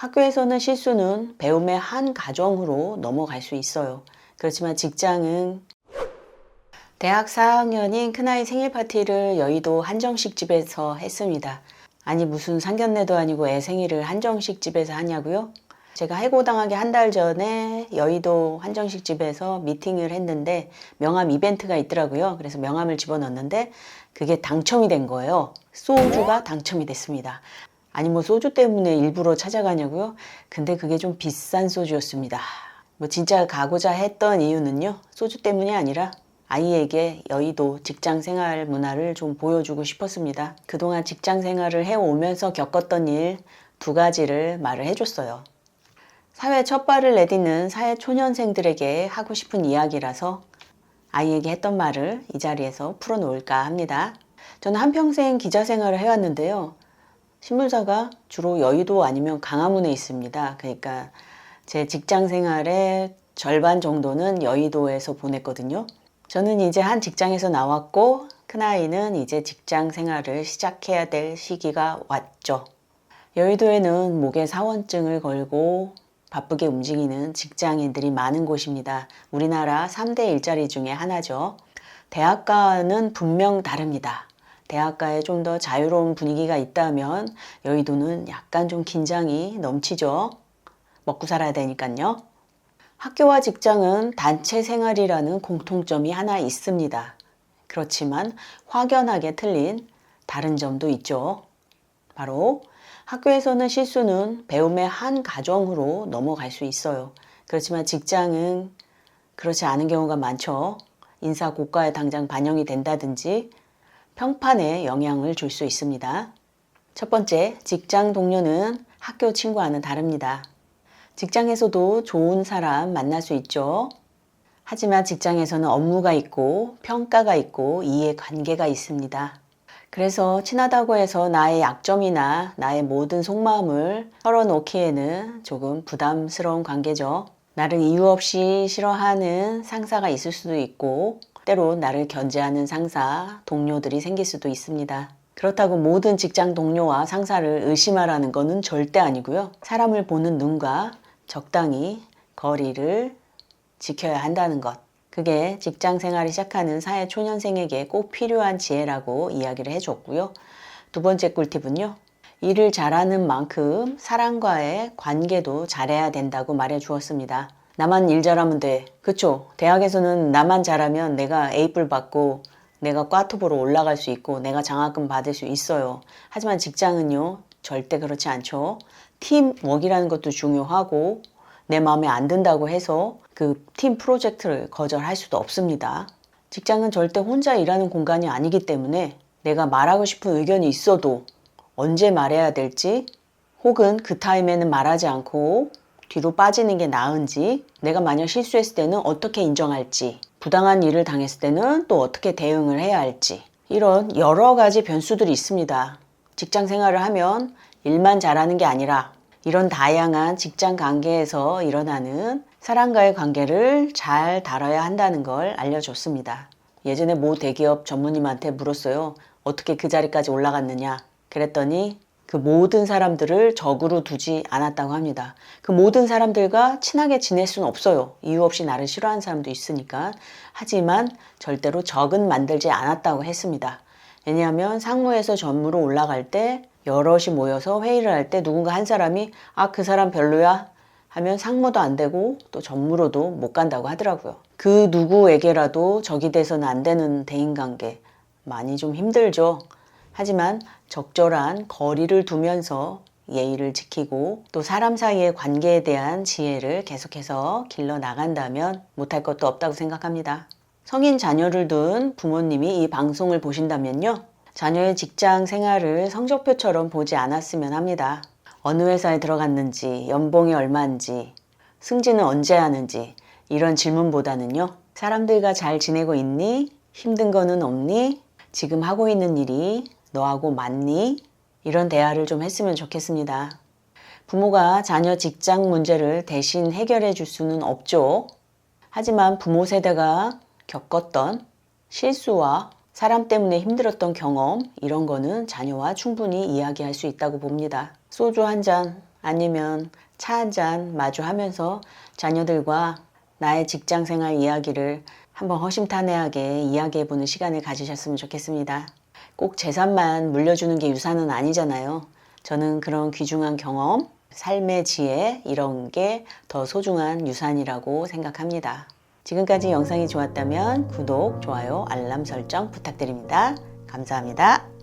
학교에서는 실수는 배움의 한 과정으로 넘어갈 수 있어요. 그렇지만 직장은 대학 4학년인 큰아이 생일 파티를 여의도 한정식 집에서 했습니다. 아니 무슨 상견례도 아니고 애 생일을 한정식 집에서 하냐고요? 제가 해고당하기 한 달 전에 여의도 한정식 집에서 미팅을 했는데 명함 이벤트가 있더라고요. 그래서 명함을 집어넣었는데 그게 당첨이 된 거예요. 소주가 당첨이 됐습니다. 아니 뭐 소주 때문에 일부러 찾아가냐고요? 근데 그게 좀 비싼 소주였습니다. 뭐 진짜 가고자 했던 이유는요, 소주 때문이 아니라 아이에게 여의도 직장 생활 문화를 좀 보여주고 싶었습니다. 그동안 직장 생활을 해오면서 겪었던 일 2가지를 말을 해줬어요. 사회 첫 발을 내딛는 사회 초년생들에게 하고 싶은 이야기라서 아이에게 했던 말을 이 자리에서 풀어놓을까 합니다. 저는 한평생 기자 생활을 해왔는데요. 신문사가 주로 여의도 아니면 강화문에 있습니다. 그러니까 제 직장 생활의 절반 정도는 여의도에서 보냈거든요. 저는 이제 한 직장에서 나왔고 큰아이는 이제 직장 생활을 시작해야 될 시기가 왔죠. 여의도에는 목에 사원증을 걸고 바쁘게 움직이는 직장인들이 많은 곳입니다. 우리나라 3대 일자리 중에 하나죠. 대학가는 분명 다릅니다. 대학가에 좀 더 자유로운 분위기가 있다면 여의도는 약간 좀 긴장이 넘치죠. 먹고 살아야 되니까요. 학교와 직장은 단체 생활이라는 공통점이 하나 있습니다. 그렇지만 확연하게 틀린 다른 점도 있죠. 바로 학교에서는 실수는 배움의 한 과정으로 넘어갈 수 있어요. 그렇지만 직장은 그렇지 않은 경우가 많죠. 인사 고과에 당장 반영이 된다든지 평판에 영향을 줄 수 있습니다. 첫 번째, 직장 동료는 학교 친구와는 다릅니다. 직장에서도 좋은 사람 만날 수 있죠. 하지만 직장에서는 업무가 있고 평가가 있고 이해관계가 있습니다. 그래서 친하다고 해서 나의 약점이나 나의 모든 속마음을 털어놓기에는 조금 부담스러운 관계죠. 나를 이유 없이 싫어하는 상사가 있을 수도 있고 때론 나를 견제하는 상사, 동료들이 생길 수도 있습니다. 그렇다고 모든 직장 동료와 상사를 의심하라는 것은 절대 아니고요. 사람을 보는 눈과 적당히 거리를 지켜야 한다는 것. 그게 직장 생활을 시작하는 사회 초년생에게 꼭 필요한 지혜라고 이야기를 해줬고요. 2번째 꿀팁은요. 일을 잘하는 만큼 사람과의 관계도 잘해야 된다고 말해 주었습니다. 나만 일 잘하면 돼. 그쵸? 대학에서는 나만 잘하면 내가 A뿔 받고 내가 과토보로 올라갈 수 있고 내가 장학금 받을 수 있어요. 하지만 직장은요. 절대 그렇지 않죠. 팀워크라는 것도 중요하고 내 마음에 안 든다고 해서 그 팀 프로젝트를 거절할 수도 없습니다. 직장은 절대 혼자 일하는 공간이 아니기 때문에 내가 말하고 싶은 의견이 있어도 언제 말해야 될지 혹은 그 타임에는 말하지 않고 뒤로 빠지는 게 나은지 내가 만약 실수했을 때는 어떻게 인정할지 부당한 일을 당했을 때는 또 어떻게 대응을 해야 할지 이런 여러 가지 변수들이 있습니다. 직장 생활을 하면 일만 잘하는 게 아니라 이런 다양한 직장 관계에서 일어나는 사람과의 관계를 잘 다뤄야 한다는 걸 알려줬습니다. 예전에 모 대기업 전무님한테 물었어요. 어떻게 그 자리까지 올라갔느냐. 그랬더니 그 모든 사람들을 적으로 두지 않았다고 합니다. 그 모든 사람들과 친하게 지낼 수는 없어요. 이유 없이 나를 싫어하는 사람도 있으니까. 하지만 절대로 적은 만들지 않았다고 했습니다. 왜냐하면 상무에서 전무로 올라갈 때 여럿이 모여서 회의를 할 때 누군가 한 사람이 그 사람 별로야 하면 상무도 안 되고 또 전무로도 못 간다고 하더라고요. 그 누구에게라도 적이 돼서는 안 되는 대인관계 많이 좀 힘들죠. 하지만 적절한 거리를 두면서 예의를 지키고 또 사람 사이의 관계에 대한 지혜를 계속해서 길러 나간다면 못할 것도 없다고 생각합니다. 성인 자녀를 둔 부모님이 이 방송을 보신다면요. 자녀의 직장 생활을 성적표처럼 보지 않았으면 합니다. 어느 회사에 들어갔는지, 연봉이 얼마인지, 승진은 언제 하는지 이런 질문보다는요. 사람들과 잘 지내고 있니? 힘든 거는 없니? 지금 하고 있는 일이 너하고 맞니? 이런 대화를 좀 했으면 좋겠습니다. 부모가 자녀 직장 문제를 대신 해결해 줄 수는 없죠. 하지만 부모 세대가 겪었던 실수와 사람 때문에 힘들었던 경험 이런 거는 자녀와 충분히 이야기할 수 있다고 봅니다. 소주 한 잔 아니면 차 한 잔 마주하면서 자녀들과 나의 직장 생활 이야기를 한번 허심탄회하게 이야기해보는 시간을 가지셨으면 좋겠습니다. 꼭 재산만 물려주는 게 유산은 아니잖아요. 저는 그런 귀중한 경험, 삶의 지혜 이런 게 더 소중한 유산이라고 생각합니다. 지금까지 영상이 좋았다면 구독, 좋아요, 알람 설정 부탁드립니다. 감사합니다.